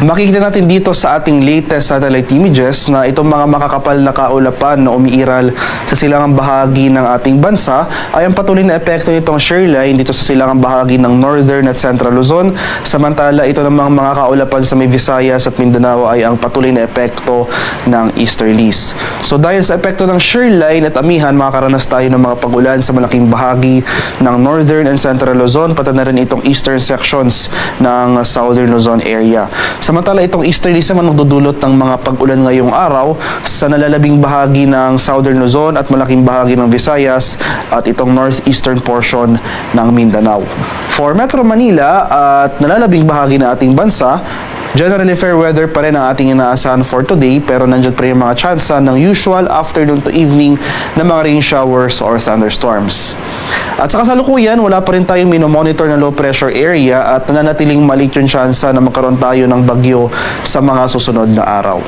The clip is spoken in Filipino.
Makikita natin dito sa ating latest satellite images na itong mga makakapal na kaulapan na umiiral sa silangang bahagi ng ating bansa ay ang patuloy na epekto nitong shearline dito sa silangang bahagi ng Northern at Central Luzon. Samantala, ito namang mga kaulapan sa may Visayas at Mindanao ay ang patuloy na epekto ng easterlies. So dahil sa epekto ng shearline at amihan, makakaranas tayo ng mga pag-ulan sa malaking bahagi ng Northern and Central Luzon, pati na rin itong eastern sections ng Southern Luzon area. Samantala, itong easterlies naman magdudulot ng mga pag-ulan ngayong araw sa nalalabing bahagi ng Southern Luzon at malaking bahagi ng Visayas at itong northeastern portion ng Mindanao. For Metro Manila at nalalabing bahagi ng ating bansa, generally fair weather pa rin ang ating inaasahan for today, pero nandiyan pa rin yung mga tsansa ng usual afternoon to evening na mga rain showers or thunderstorms. At sa kasalukuyan, wala pa rin tayong minomonitor na low pressure area at nananatiling maliit yung tsansa na magkaroon tayo ng bagyo sa mga susunod na araw.